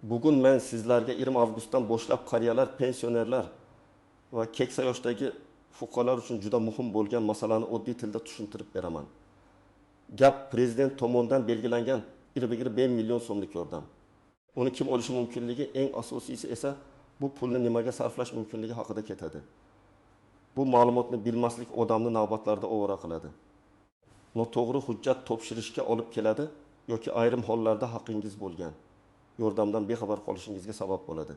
Bugun men sizlarga 20 avgustdan boshlab qariyalar, pensionerlar va keksa yoshdagi fuqarolar uchun juda muhim bo'lgan masalani oddiy tilda tushuntirib beraman. Gap prezident tomonidan belgilangan 1,5 million so'mlik yordam. Uni kim olishi mumkinligi, eng asosiysi esa bu pulni nimaga sarflash mumkinligi haqida ketadi. Bu ma'lumotni bilmaslik odamni navbatlarda ovora qiladi. Noto'g'ri hujjat topshirishga olib keladi yoki ayrim hollarda haqqingiz bo'lgan yordamdan bexabar qolishingizga sabab bo'ladi.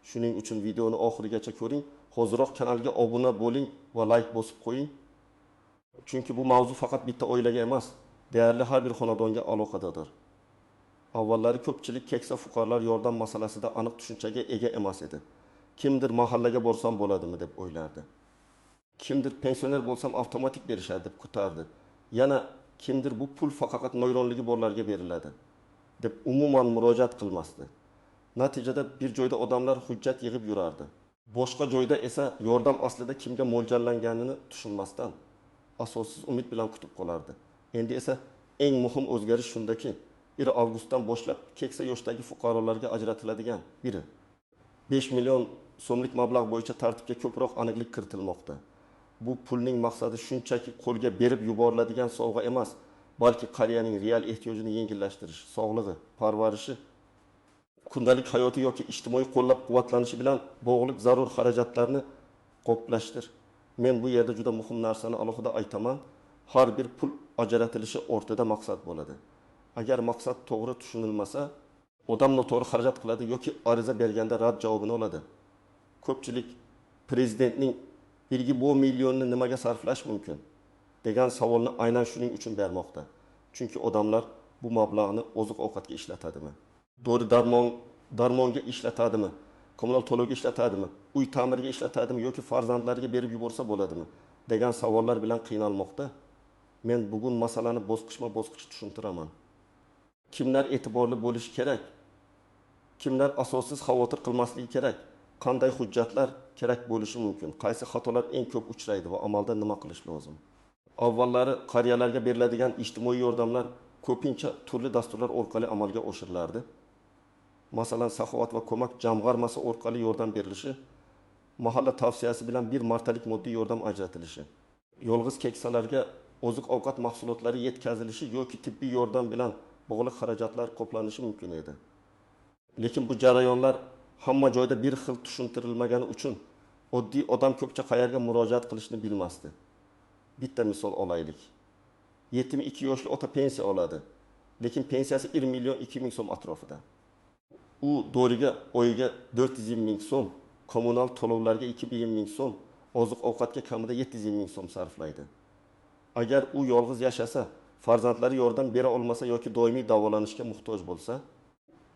Shuning uchun videoni oxirigacha ko'ring, hoziroq kanalga obuna bo'ling va like bosib qo'ying. Chunki bu mavzu faqat bitta oilaga emas, deyarli har bir xonadonga aloqadordir. Avvallari ko'pchilik keksa fuqarolar yordam masalasida aniq tushunchaga ega emas edi. Kimdir mahallaga borsam bo'ladimi deb o'ylardi. Kimdir pensioner bo'lsam avtomatik berishadi deb kutardi. Yana kimdir bu pul faqat nogironligi borlarga beriladi deb umuman murojaat qilmasdi. Natijada bir joyda odamlar hujjat yig'ib yurardi. Boshqa joyda esa yordam aslida kimga mo'ljallanganini tushunmasdan asossiz umid bilan kutib qolardi. Endi esa eng muhim o'zgarish shundaki, 1 avgustdan boshlab keksa yoshdagi fuqarolarga ajratiladigan 5 million so'mlik mablag' bo'yicha tartibga ko'proq aniqlik kiritilmoqda. Bu pulning maqsadi shunchaki qo'lga berib yuboriladigan sovg'a emas, balki qariyaning real ehtiyojini yengillashtirish, sog'lig'i, parvarishi, kundalik hayoti yoki ijtimoiy qo'llab-quvvatlanishi bilan bog'liq zarur xarajatlarni qoplashdir. Men bu yerda juda muhim narsani alohida aytaman. Har bir pul ajratilishi o'rtada maqsad bo'ladi. Agar maqsad to'g'ri tushunilmasa, odam noto'g'ri xarajat qiladi yoki ariza berganda rad javobini oladi. Ko'pchilik prezidentning 1,5 millionni nimaga sarflash mumkin degan savolni aynan shuning uchun bermoqda. Chunki odamlar bu mablag'ni oziq-ovqatga ishlatadimi? Darmonga ishlatadimi? Kommunal to'lovga ishlatadimi? Uy ta'miriga ishlatadimi yoki farzandlariga berib yuborsa bo'ladimi degan savollar bilan qiynalmoqda. Men bugun masalani bosqichma-bosqich tushuntiraman. Kimlar e'tiborli bo'lishi kerak? Kimlar asossiz xavotir qilmasligi kerak? Qanday hujjatlar kerak bo'lishi mumkin? Qaysi xatolar eng ko'p uchraydi va amalda nima qilish lozim? Avvallari qariyalarga beriladigan ijtimoiy yordamlar ko'pincha turli dasturlar orqali amalga oshirilardi. Masalan, Saxovat va ko'mak jamg'armasi orqali yordam berilishi, mahalla tavsiyasi bilan bir martalik moddiy yordam ajratilishi, yolg'iz keksalarga oziq-ovqat mahsulotlari yetkazilishi yoki tibbiy yordam bilan bog'liq xarajatlar qoplanishi mumkin edi. Lekin bu jarayonlar hamma joyda bir xil tushuntirilmagani uchun oddiy odam ko'pcha qayerga murojaat qilishni bilmasdi. Bitta misol olaylik. 72 yoshli ota pensiya oladi, lekin pensiyasi 1 million 2 ming so'm atrofida. U doriga oyiga 400 ming so'm, kommunal to'lovlarga 2 ming so'm, oziq-ovqatga kamida 700 ming so'm sarflaydi. Agar u yolg'iz yashasa, farzandlari yordam bera olmasa yoki doimiy davolanishga muhtoj bo'lsa,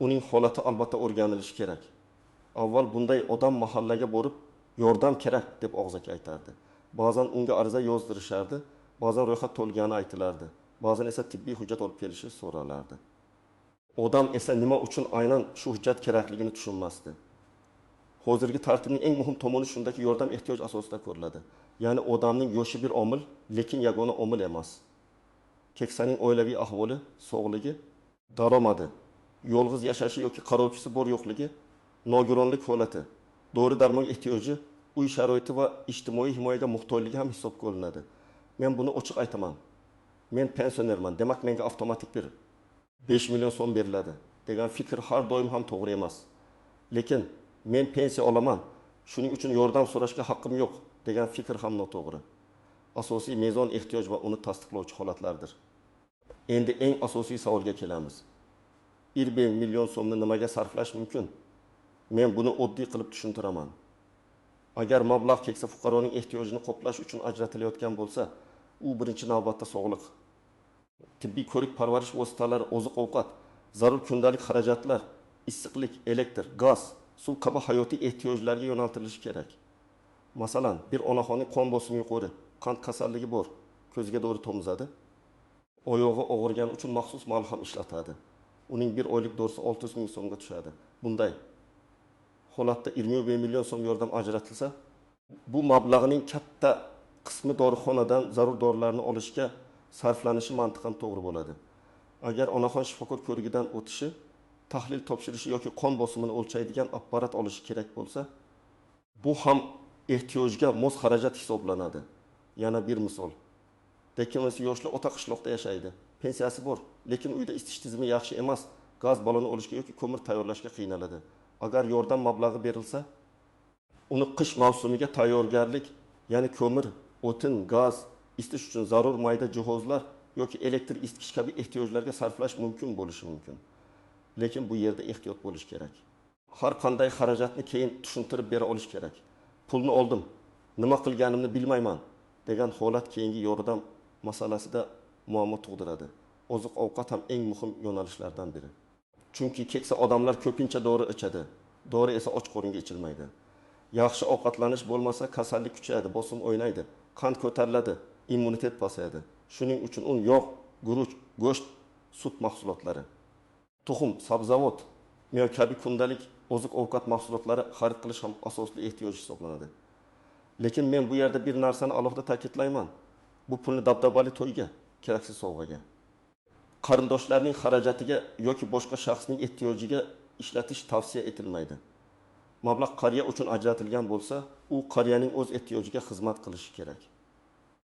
uning holati albatta o'rganilishi kerak. Avval bunday odam mahallaga borib, yordam kerak deb og'zaga aytardi. Ba'zan unga ariza yozdirishardi, ba'zan ro'yxat to'lgani aytilardi, ba'zan esa tibbiy hujjat olib kelishi so'ralardi. Odam esa nima uchun aynan shu hujjat kerakligini tushunmasdi. Hozirgi tartibning eng muhim tomoni shundaki, yordam ehtiyoj asosida ko'riladi. Ya'ni odamning yoshi bir omil, lekin yagona omil emas. Keksaning oilaviy ahvoli, sog'ligi, daromadi, yolg'iz yashashi yoki qarovchisi bor yo'qligi, nogironlik holati, dori-darmon ehtiyoji, uy sharoiti va ijtimoiy himoyaga muhtojligi ham hisobga olinadi. Men buni ochiq aytaman. Men pensionerman, demak menga avtomatik bir 5 million so'm beriladi degan fikr har doim ham to'g'ri emas. Lekin men pensiya olaman, shuning uchun yordam so'rashga haqqim yo'q degan fikr ham noto'g'ri. Asosiy mezon ehtiyoj va uni tasdiqlovchi holatlardir. Endi eng asosiy savolga kelamiz. 1 million so'mni nimaga sarflash mumkin? Men buni oddiy qilib tushuntiraman. Agar mablag' keksa fuqaroning ehtiyojini qoplash uchun ajratilayotgan bo'lsa, u birinchi navbatda sog'liq, tibbiy ko'rik parvarish vositalari, oziq-ovqat, zarur kundalik xarajatlar, issiqlik, elektr, gaz, suv kabi hayotiy ehtiyojlarga yo'naltirilishi kerak. Masalan, bir onaxonning qon bosimi yuqori, qand kasalligi bor, ko'ziga dori tomizadi, oyog'i og'rigani uchun maxsus malham ishlatadi. Uning bir oylik dorisi 600 ming so'mga tushadi. Bunday holatda 21 million so'm yordam ajratilsa, bu mablag'ning katta qismi dorixonadan zarur dorilarni olishga sarflanishi mantiqan to'g'ri bo'ladi. Agar onaxon shifokor ko'rigidan o'tishi tahlil topshirishi yoki qon bosimini o'lchaydigan apparat olishi kerak bo'lsa, bu ham ehtiyojga mos xarajat hisoblanadi. Yana bir misol. Dekimasi yoshli ota qishloqda yashaydi. Pensiyasi bor, lekin uyda isitish tizimi yaxshi emas. Gaz baloni olishga yoki ko'mir tayyorlashga qiynaladi. Agar yordam mablag'i berilsa, uni qish mavsumiga tayyorgarlik, ya'ni ko'mir, o'tin, gaz, isitish uchun zarur mayda jihozlar yoki elektr isitish kabi ehtiyojlarga sarflash mumkin bo'lishi mumkin. Lekin bu yerda ehtiyot bo'lish kerak. Har qanday xarajatni keyin tushuntirib bera olish kerak. Pulni oldim, nima qilganimni bilmayman degan holat keyingi yordam masalasida muammo tug'diradi. Oziq-ovqat ham eng muhim yo'nalishlardan biri. Chunki keksa odamlar ko'pincha dori ichadi. Dori esa och qo'ringa ichilmaydi. Yaxshi ovqatlanish bo'lmasa kasallik kuchayadi, bosim o'ynaydi, qand ko'tariladi, immunitet pasayadi. Shuning uchun un, yog', guruch, go'sht, sut mahsulotlari, tuxum, sabzavot, meva kabi kundalik oziq-ovqat mahsulotlari xarid qilish ham asosli ehtiyoj hisoblanadi. Lekin men bu yerda bir narsani alohida ta'kidlayman. Bu pulni dabdabali to'yga, keraksiz sovg'aga, qarindoshlarning xarajatiga yoki boshqa shaxsning ehtiyojiga ishlatish tavsiya etilmaydi. Mablag' qariya uchun ajratilgan bo'lsa, u qariyaning o'z ehtiyojiga xizmat qilishi kerak.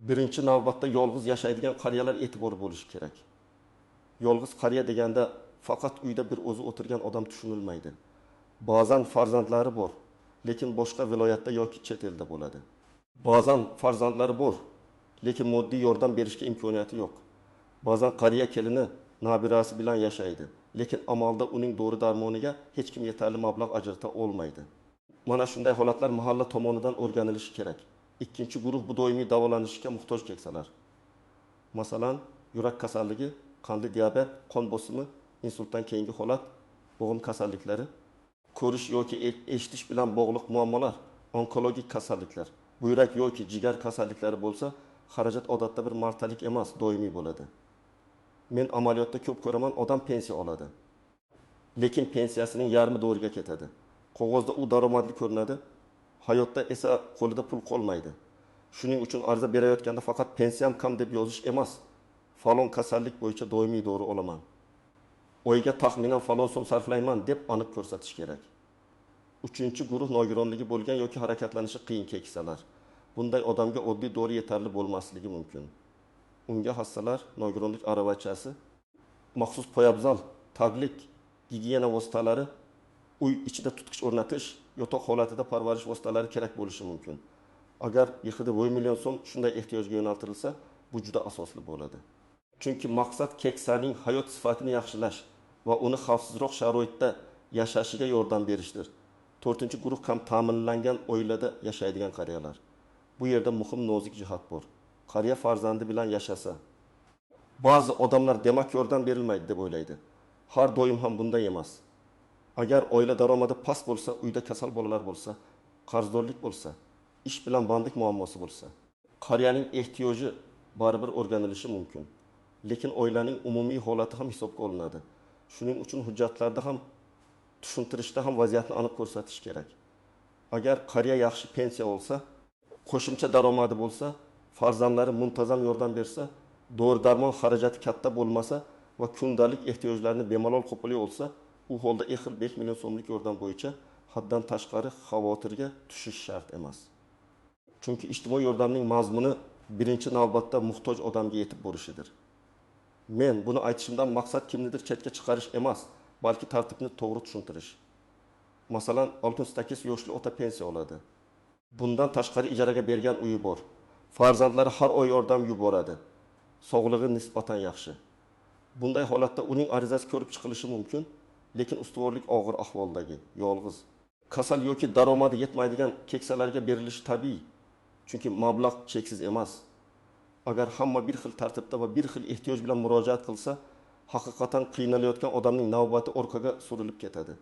Birinchi navbatda yolg'iz yashaydigan qariyalar e'tibori bo'lishi kerak. Yolg'iz qariya deganda faqat uyda bir o'zi o'tirgan odam tushunilmaydi. Ba'zan farzandlari bor, lekin boshqa viloyatda yoki chet elda bo'ladi. Ba'zan farzandlari bor, lekin moddiy yordam berishga imkoniyati yo'q. Ba'zan qariya kelini nabirasi bilan yashaydi, lekin amalda uning dori darmoniga hech kim yetarli mablag' ajrata olmaydi. Mana shunday holatlar mahalla tomonidan o'rganilishi kerak. Ikkinchi guruh bu doimiy davolanishga muhtoj keksalar. Masalan, yurak kasalligi, qandli diabet, qon bosimi, insultdan keyingi holat, bo'g'im kasalliklari, ko'rish yoki eshitish bilan bog'liq muammolar, onkologik kasalliklar, buyrak yoki jigar kasalliklari bo'lsa, xarajat odatda bir martalik emas, doimiy bo'ladi. Men amaliyotda ko'p ko'raman, odam pensiya oladi. Lekin pensiyasining yarmi doriga ketadi. Qog'ozda u daromadli ko'rinadi, hayotda esa qo'lida pul qolmaydi. Shuning uchun ariza berayotganda faqat pensiyam kam deb yozish emas, falon kasallik bo'yicha doimiy dori olaman, oyiga taxminan falon so'm sarflayman deb aniq ko'rsatish kerak. Uchinchi guruh nogironligi bo'lgan yoki harakatlanishi qiyin keksalar. Bunday odamga oddiy dori yetarli bo'lmasligi mumkin. Unga hassalar, nogironlik aravachasi, maxsus poyabzal, taglik, gigiyena vositalari, uy ichida tutqich o'rnatish, yotoq holatida parvarish vositalari kerak bo'lishi mumkin. Agar yig'ida 1 million so'm shunday ehtiyojga yo'naltirilsa, bu juda asosli bo'ladi. Chunki maqsad keksaning hayot sifatini yaxshilash va uni xavfsizroq sharoitda yashashiga yordam berishdir. 4-guruh ham ta'minlangan oilada yashaydigan qariyalar. Bu yerda muhim nozik jihat bor. Qariya farzandi bilan yashasa, ba'zi odamlar demak yordam berilmaydi deb o'ylaydi. Har doim ham bunday emas. Agar oila daromadi past bo'lsa, uyda kasal bolalar bo'lsa, qarzdorlik bo'lsa, ish bilan bandlik muammosi bo'lsa, qariyaning ehtiyoji baribir o'rganilishi mumkin. Lekin oilaning umumiy holati ham hisobga olinadi. Shuning uchun hujjatlarda ham, tushuntirishda ham vaziyatni aniq ko'rsatish kerak. Agar qariya yaxshi pensiya olsa, qo'shimcha daromadi bo'lsa, farzandlari muntazam yordam bersa, dori-darmon xarajati katta bo'lmasa va kundalik ehtiyojlarini bemalol qo'polay olsa, u holda 5 million so'mlik yordam bo'yicha haddan tashqari xavotirga tushish shart emas. Chunki ijtimoiy yordamning mazmuni birinchi navbatda muhtoj odamga yetib borishidir. Men buni aytishimdan maqsad kimnidir chetga chiqarish emas, balki tartibni to'g'ri tushuntirish. Masalan, 68 yoshli ota pensiya oladi. Bundan tashqari ijaraga bergan uyi bor. Farzandlari har oy yordam yuboradi. Sog'lig'i nisbatan yaxshi. Bunday holatda uning arizasi ko'rib chiqilishi mumkin, lekin ustuvorlik og'ir ahvoldagi, yolg'iz, kasal yoki daromadi yetmaydigan keksalarga berilishi tabiiy. Chunki mablag' cheksiz emas. Agar hamma bir xil tartibda va bir xil ehtiyoj bilan murojaat qilsa, haqiqatan qiynalayotgan odamning navbati orqaga surilib ketadi.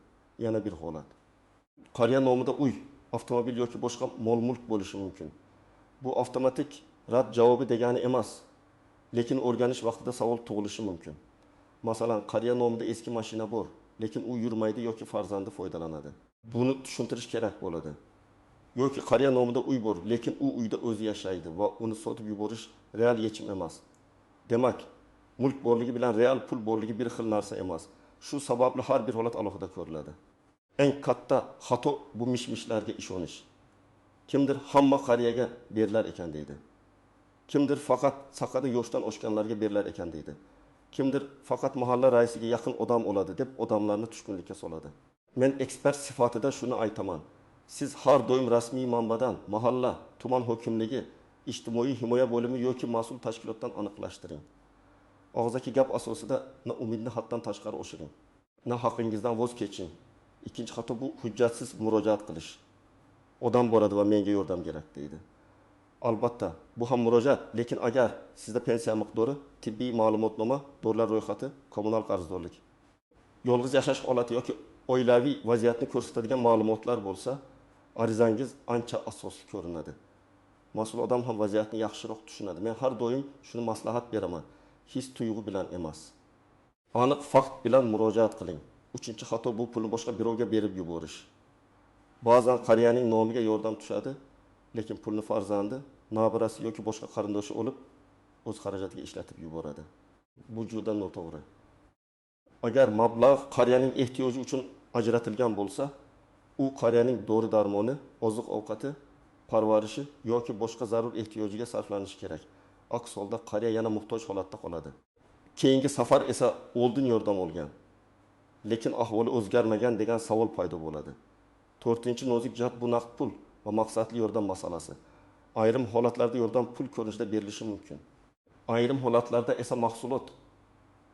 Yana bir holat. Qariya nomida uy, avtomobil yoki boshqa mol-mulk bo'lishi mumkin. Bu avtomatik rad javobi degani emas, lekin o'rganish vaqtida savol tug'ilishi mumkin. Masalan, qariya nomida eski mashina bor, lekin u yurmaydi yoki farzandi foydalanadi. Buni tushuntirish kerak bo'ladi. Yoki qariya nomida uy bor, lekin u uyda o'zi yashaydi va uni sotib yuborish real yechim emas. Demak, mulk borligi bilan real pul borligi bir xil narsa emas. Shu sababli har bir holat alohida ko'riladi. Eng katta xato bu mishmishlarga ishonish. Kimdir hamma qariyaga berilar ekan deydi. Kimdir faqat saqada yoshdan oshganlarga berilar ekan deydi. Kimdir faqat mahalla raisiga yaqin odam oladi deb odamlarni tushkunlikka soladi. Men ekspert sifatida shuni aytaman. Siz har doim rasmiy manbadan, mahalla, tuman hokimligi, ijtimoiy himoya bo'limi yoki mas'ul tashkilotdan aniqlashtiring. Og'zaki gap asosida na umidni haddan tashqari oshiring, na haqingizdan voz keching. Ikkinchi xato bu hujjatsiz murojaat qilish. Odam boradi va menga yordam kerak deydi. Albatta, bu ham murojaat, lekin agar sizda pensiya miqdori, tibbiy ma'lumotnoma, dorilar ro'yxati, kommunal qarzdorlik, yolg'iz yashash holati yoki oilaviy vaziyatni ko'rsatadigan ma'lumotlar bo'lsa, arizangiz ancha asosli ko'rinadi. Mas'ul odam ham vaziyatni yaxshiroq tushunadi. Men har doim shuni maslahat beraman. His tuyg'u bilan emas. Aniq fakt bilan murojaat qiling. Uchinchi xato bu pulni boshqa birovga berib yuborish. Ba'zan qariyaning nomiga yordam tushadi, lekin pulni farzandi, nabirasi yoki boshqa qarindoshi olib, o'z xarajatiga ishlatib yuboradi. Bu juda noto'g'ri. Agar mablag' qariyaning ehtiyoji uchun ajratilgan bo'lsa, u qariyaning dori-darmoni, oziq-ovqati, parvarishi yoki boshqa zarur ehtiyojiga sarflanishi kerak. Aks holda qariya yana muhtoj holatda qoladi. Keyingi safar esa oldin yordam olgan, lekin ahvoli o'zgarmagan degan savol paydo bo'ladi. To'rtinchi nozik jihat bu naqd pul va maqsadli yordam masalasi. Ayrim holatlarda yordam pul ko'rinishida berilishi mumkin. Ayrim holatlarda esa mahsulot,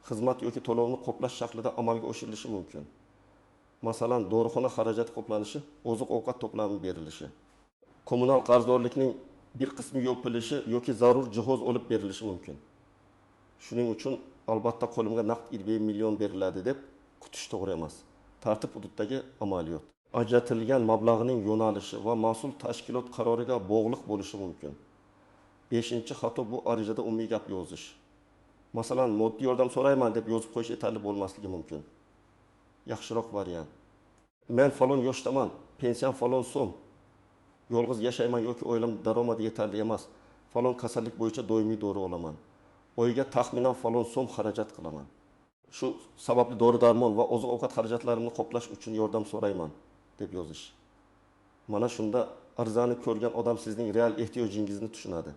xizmat yoki to'lovni qoplash shaklida amalga oshirilishi mumkin. Masalan, dorixona xarajati qoplanishi, oziq-ovqat to'plami berilishi. Kommunal qarzdorlikning bir qismi yopilishi yoki zarur jihoz olib berilishi mumkin. Shuning uchun albatta qo'limga naqd 20 million beriladi deb kutish to'g'ri emas. Tartib hududidagi amaliyot. Ajratilgan mablag'ning yo'nalishi va mas'ul tashkilot qaroriga bog'liq bo'lishi mumkin. 5-xato bu arizada umumiy gap yozish. Masalan, moddiy yordam so'rayman deb yozib qo'yish yetarli bo'lmasligi mumkin. Yaxshiroq variant. Men falon yoshdaman, pensiyam falon so'm. Yolg'iz yashayman yoki oilam daromadi yetarli emas. Falon kasallik bo'yicha doimiy dori olaman. Oyiga taxminan falon so'm xarajat qilaman. Shu sababli dori-darmon va oziq-ovqat xarajatlarimni qoplash uchun yordam so'rayman deb yozish. Mana shunda arizani ko'rgan odam sizning real ehtiyojingizni tushunadi.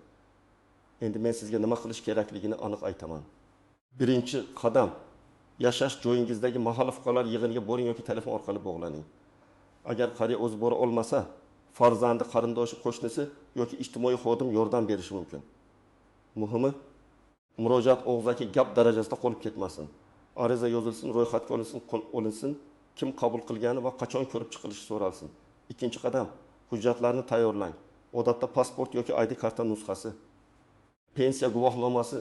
Endi men sizga nima qilish kerakligini aniq aytaman. Birinchi qadam, yashash joyingizdagi mahalla fuqarolar yig'iniga boring yoki telefon orqali bog'laning. Agar qariya o'zi bora olmasa, farzandi, qarindoshi, qo'shnisi yoki ijtimoiy xodim yordam berishi mumkin. Muhimi, murojaat og'zaki gap darajasida qolib ketmasin. Ariza yozilsin, ro'yxatga olinsin, kim qabul qilgani va qachon ko'rib chiqilishi so'ralsin. Ikkinchi qadam, hujjatlarni tayyorlang. Odatda pasport yoki ID karta nusxasi, pensiya guvohnomasi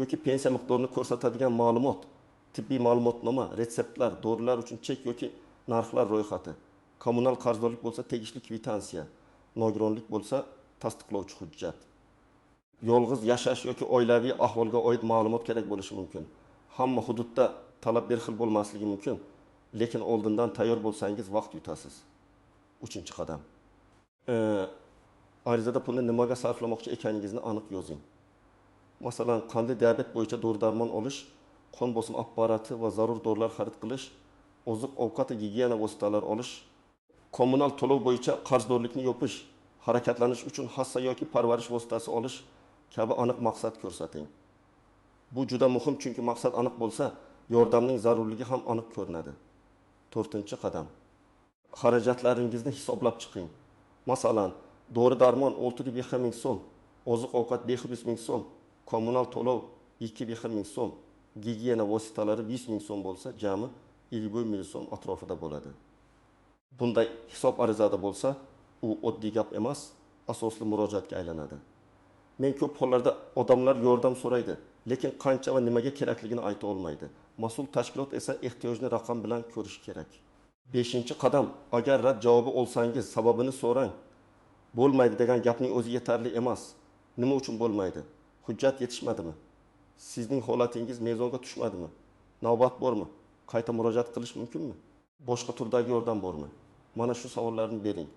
yoki pensiya miqdorini ko'rsatadigan ma'lumot, tibbiy ma'lumotnoma, retseptlar, dorilar uchun chek yoki narxlar ro'yxati, kommunal qarzdorlik bo'lsa tegishli kvitansiya, nogironlik bo'lsa tasdiqlovchi hujjat. Yolg'iz yashash yoki oilaviy ahvolga oid ma'lumot kerak bo'lishi mumkin. Hamma hududda talab bir xil bo'lmasligi mumkin, lekin oldindan tayyor bo'lsangiz vaqt yutasiz. 3-qadam. Arizada pulni nimaga sarflamoqchi ekaningizni aniq yozing. Masalan, qandli diabet bo'yicha dori-darmon olish, qon bosim apparati va zarur dorilar xarid qilish, oziq-ovqat va gigiyena vositalari olish, kommunal to'lov bo'yicha qarzdorlikni yopish, harakatlanish uchun hassa yoki parvarish vositasi olish kabi aniq maqsad ko'rsating. Bu juda muhim, chunki maqsad aniq bo'lsa, yordamning zarurligi ham aniq ko'rinadi. 4-qadam. Xarajatlaringizni hisoblab chiqing. Masalan, dori-darmon 6,5 ming so'm, oziq-ovqat 500 ming so'm, kommunal to'lov 2,5 ming so'm, gigiyena vositalari 100 ming so'm bo'lsa, jami 50 ming so'm atrofida bo'ladi. Bunday hisob arizada bo'lsa, u oddiy gap emas, asosli murojaatga aylanadi. Men ko'p hollarda odamlar yordam so'raydi, lekin qancha va nimaga kerakligini ayta olmaydi. Mas'ul tashkilot esa ehtiyojni raqam bilan ko'rish kerak. 5-qadam, agar rad javobi olsangiz, sababini so'rang. Bo'lmaydi degan gapning o'zi yetarli emas. Nima uchun bo'lmaydi? Hujjat yetishmadimi? Sizning holatingiz mezonga tushmadimi? Navbat bormi? Qayta murojaat qilish mumkinmi? Boshqa turdagi yordam bormi? Mana shu savollarni bering.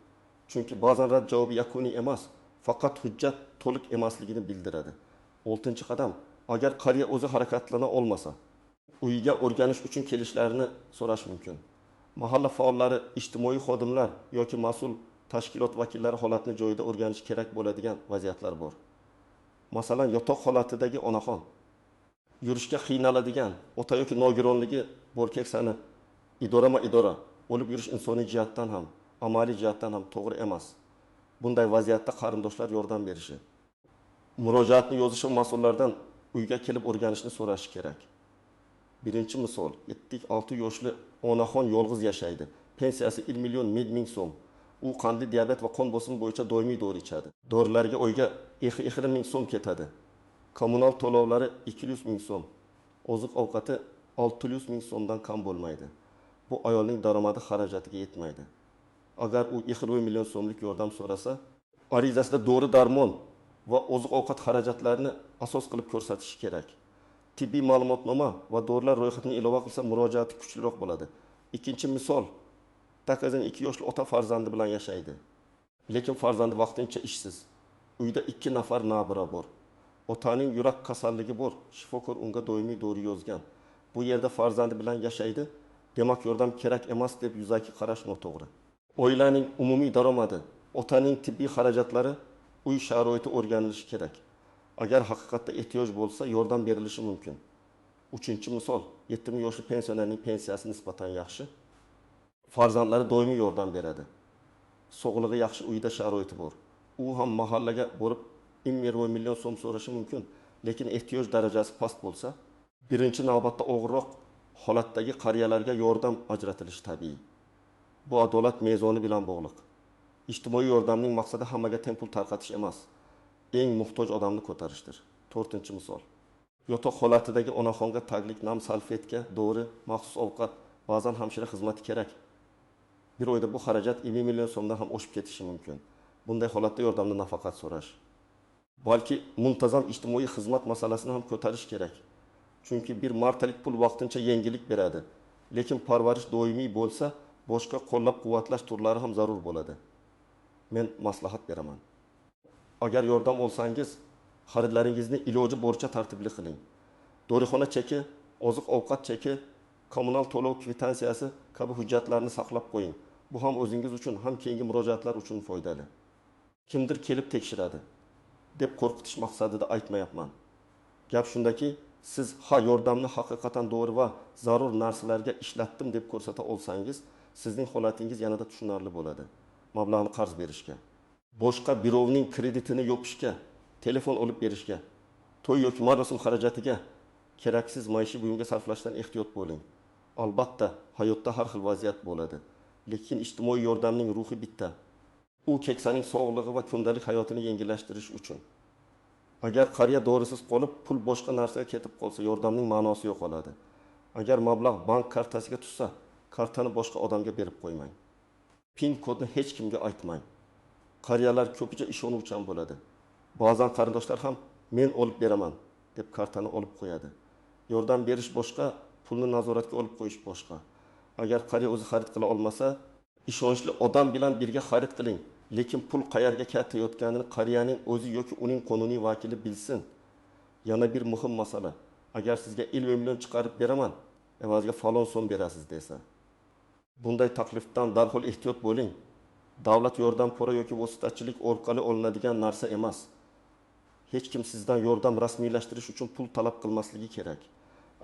Chunki ba'zan rad javobi yakuniy emas, faqat hujjat to'liq emasligini bildiradi. 6-qadam, agar qariya o'zi harakatlana olmasa, Uyga o'rganish uchun kelishlarini so'rash mumkin. Mahalla faollari, ijtimoiy xodimlar yoki mas'ul tashkilot vakillari holatni joyida o'rganish kerak bo'ladigan vaziyatlar bor. Masalan, yotoq holatidagi onaxon, yurishga qiynaladigan, ota yoki nogironligi bor keksani idora olib yurish insoniy jihatdan ham, amaliy jihatdan ham to'g'ri emas. Bunday vaziyatda qarindoshlar yordam berishi, murojaatni yozishi mas'ullardan uyga kelib o'rganishni so'rashi kerak. Birinchi misol, 7-6 yoshli onaxon yolg'iz yashaydi. Pensiyasi 1 million 100 ming so'm. U qandli diabet va qon bosimi bo'yicha doimiy dori ichadi. Dorilarga oyga 20 ming so'm ketadi. Kommunal to'lovlari 200 ming so'm. Oziq ovqati 600 ming so'mdan kam bo'lmaydi. Bu ayolning daromadi xarajatiga yetmaydi. Agar u 20 million so'mlik yordam so'rasa, arizasida dori darmon va oziq ovqat xarajatlarini asos qilib ko'rsatishi kerak. Tibbiy ma'lumotnoma va dorilar ro'yxatini ilova qilsa murojaati kuchliroq bo'ladi. Ikkinchi misol, takazan 2 yoshli ota farzandi bilan yashaydi. Lekin farzandi vaqtincha ishsiz. Uyda 2 nafar nabira bor. Otaning yurak kasalligi bor. Shifokor unga doimiy dori yozgan. Bu yerda farzandi bilan yashaydi. Demak, yordam kerak emas deb yuzaki qarash noto'g'ri. Oilaning umumiy daromadi, otaning tibbiy xarajatlari, uy sharoiti o'rganilishi kerak. Agar haqiqatda ehtiyoj bo'lsa, yordam berilishi mumkin. Uchinchi misol, 70 yoshli pensionerning pensiyasi nisbatan yaxshi. Farzandlari doimiy yordam beradi. Sog'lig'i yaxshi, uyda sharoiti bor. U ham mahallaga borib 20 million so'm so'rashi mumkin, lekin ehtiyoj darajasi past bo'lsa, birinchi navbatda og'irroq holatdagi qariyalarga yordam ajratilishi tabiiy. Bu adolat mezoni bilan bog'liq. Ijtimoiy yordamning maqsadi hammaga teng pul tarqatish emas, eng muhtoj odamni ko'tarishdir. 4-misol. Yotoq holatidagi onaxonga taglik, nam, salfetka, dori, maxsus ovqat, ba'zan hamshira xizmati kerak. Bir oyda bu xarajat 20 million so'mdan ham oshib ketishi mumkin. Bunday holatda yordamni nafaqat so'rash. Balki muntazam ijtimoiy xizmat masalasini ham ko'tarish kerak. Chunki bir martalik pul vaqtincha yengillik beradi. Lekin parvarish doimiy bo'lsa, boshqa qo'llab-quvvatlash turlari ham zarur bo'ladi. Men maslahat beraman. Agar yordam olsangiz, xaridlaringizni iloji boricha tartibli qiling. Dorixona cheki, oziq ovqat cheki, kommunal to'lov kvitansiyasi kabi hujjatlarni saqlab qo'ying. Bu ham o'zingiz uchun, ham keyingi murojaatlar uchun foydali. Kimdir kelib tekshiradi deb qo'rqitish maqsadida aytmayapman. Gap shundaki, siz yordamni haqiqatan to'g'ri va zarur narsalarga ishlatdim deb ko'rsata olsangiz, sizning holatingiz yanada tushunarli bo'ladi. Mablag'ni qarz berishga, boshqa birovning kreditini yopishga, telefon olib berishga, to'y yoki marosim xarajatiga keraksiz maishiy buyumga sarflashdan ehtiyot bo'ling. Albatta, hayotda har xil vaziyat bo'ladi, lekin ijtimoiy yordamning ruhi bitta. U keksaning sog'lig'i va kundalik hayotini yengillashtirish uchun. Agar qariya dorisiz qolib, pul boshqa narsaga ketib qolsa, yordamning ma'nosi yo'qoladi. Agar mablag' bank kartasiga tushsa, kartani boshqa odamga berib qo'ymang. PIN kodni hech kimga aytmang. Qariyalar ko'pincha ishonuvchan bo'ladi. Ba'zan qarindoshlar ham men olib beraman deb kartani olib qo'yadi. Yordam berish boshqa, pulni nazoratga olib qo'yish boshqa. Agar qariya o'zi xarid qila olmasa, ishonchli odam bilan birga xarid qiling. Lekin pul qayerga ketayotganini qariyaning o'zi yoki uning qonuniy vakili bilsin. Yana bir muhim masala. Agar sizga 50 million chiqarib beraman, evaziga falon so'm berasiz desa, bunday taklifdan darhol ehtiyot bo'ling. Davlat yordam pora yoki vositachilik orqali olinadigan narsa emas. Hech kim sizdan yordam rasmiylashtirish uchun pul talab qilmasligi kerak.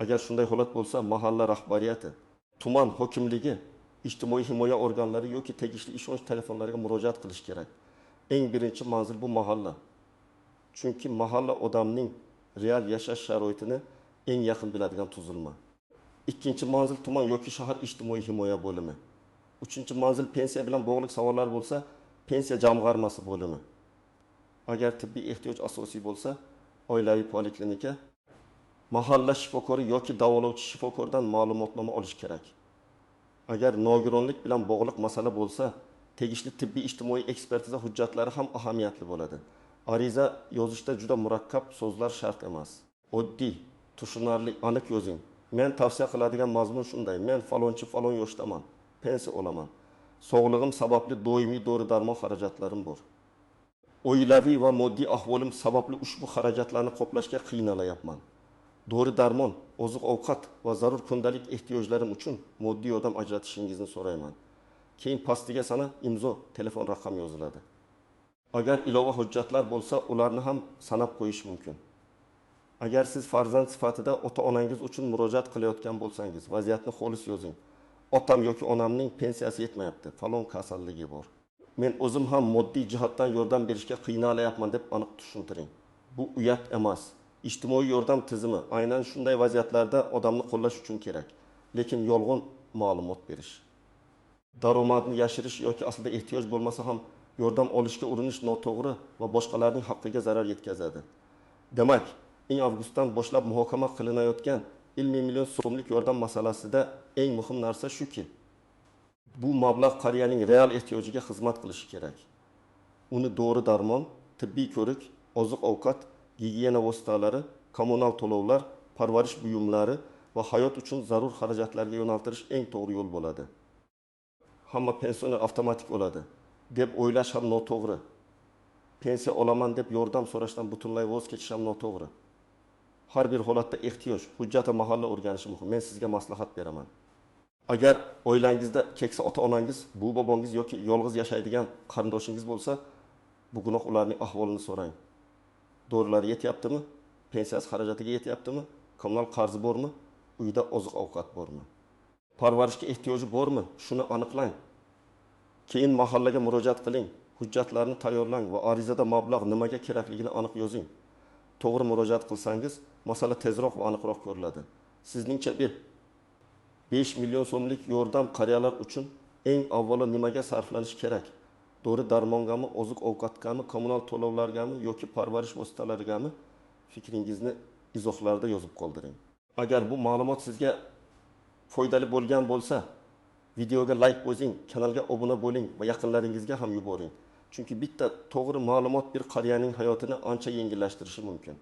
Agar shunday holat bo'lsa, mahalla rahbariyati, tuman hokimligi, ijtimoiy himoya organlari yoki tegishli ishonch telefonlariga murojaat qilish kerak. Eng birinchi manzil bu mahalla. Chunki mahalla odamning real yashash sharoitini eng yaqin biladigan tuzilma. Ikkinchi manzil tuman yoki shahar ijtimoiy himoya bo'limi. Uchinchi manzil pensiya bilan bog'liq savollar bo'lsa, pensiya jamg'armasi bo'limi. Agar tibbiy ehtiyoj asosiy bo'lsa, oilaviy poliklinika, mahalla shifokori yoki davolovchi shifokordan ma'lumotnoma olish kerak. Agar nogironlik bilan bog'liq masala bo'lsa, tegishli tibbiy ijtimoiy ekspertiza hujjatlari ham ahamiyatli bo'ladi. Ariza yozishda juda murakkab so'zlar shart emas. Oddiy, tushunarli, aniq yozing. Men tavsiya qiladigan mazmun shunday: men falon yoshdaman, pensiya olaman. Sog'lig'im sababli doimiy dori-darmon xarajatlarim bor. Oilaviy va moddiy ahvolim sababli ushbu xarajatlarni qoplashga qiynalayapman. dori-darmon, oziq-ovqat va zarur kundalik ehtiyojlarim uchun moddiy yordam ajratishingizni so'rayman. Keyin pastiga sana imzo, telefon raqami yoziladi. Agar ilova hujjatlar bo'lsa, ularni ham sanab qo'yish mumkin. Agar siz farzand sifatida ota-onangiz uchun murojaat qilayotgan bo'lsangiz, vaziyatni xolis yozing. Otam yoki onamning pensiyasi yetmayapti, falon kasalligi bor. Men o'zim ham moddiy jihatdan yordam berishga qiynalayapman deb aniq tushuntiring. Bu uyat emas. İjtimoiy yordam tizimi aynan shunday vaziyatlarda odamni qo'llash uchun kerak, lekin yolg'on ma'lumot berish, daromadni yashirish yoki aslida ehtiyoj bo'lmasa ham yordam olishga urinish noto'g'ri va boshqalarning haqqiga zarar yetkazadi. Demak, eng avgustdan boshlab muhokama qilinayotgan 50 million so'mlik yordam masalasida eng muhim narsa shuki, bu mablag' qariyaning real ehtiyojiga xizmat qilishi kerak. Uni dori-darmon, tibbiy ko'rik, oziq-ovqat, gigiyena vositalari, kommunal to'lovlar, parvarish buyumlari va hayot uchun zarur xarajatlarga yo'naltirish eng to'g'ri yo'l bo'ladi. Hamma pensioner avtomatik bo'ladi deb o'ylash ham noto'g'ri. Pensiya olaman deb yordam so'rashdan butunlay voz kechish ham noto'g'ri. Har bir holatda ehtiyoj, hujjat va mahalla o'rganish muhim. Men sizga maslahat beraman. Agar oilangizda keksa ota-onangiz, bu bobongiz yoki yolg'iz yashaydigan qarindoshingiz bo'lsa, bugunoq ularning ahvolini so'rang. Dorilar yetyaptimi? Pensiyasi xarajatiga yetyaptimi? Kommunal qarzi bormi? Uyda oziq-ovqat bormi? Parvarishga ehtiyoji bormi? Shuni aniqlang. Keyin mahallaga murojaat qiling, hujjatlarni tayyorlang va arizada mablag' nimaga kerakligini aniq yozing. To'g'ri murojaat qilsangiz, masala tezroq va aniqroq ko'riladi. Sizningcha 5 million so'mlik yordam qariyalar uchun eng avvalo nimaga sarflanish kerak? Dori-darmongami, oziq-ovqatgami, kommunal to'lovlargami yoki parvarish vositalarigami? Fikringizni izohlarda yozib qoldiring. Agar bu ma'lumot sizga foydali bo'lgan bo'lsa, videoga like bosing, kanalga obuna bo'ling va yaqinlaringizga ham yuboring. Chunki bitta to'g'ri ma'lumot bir qariyaning hayotini ancha yengillashtirishi mumkin.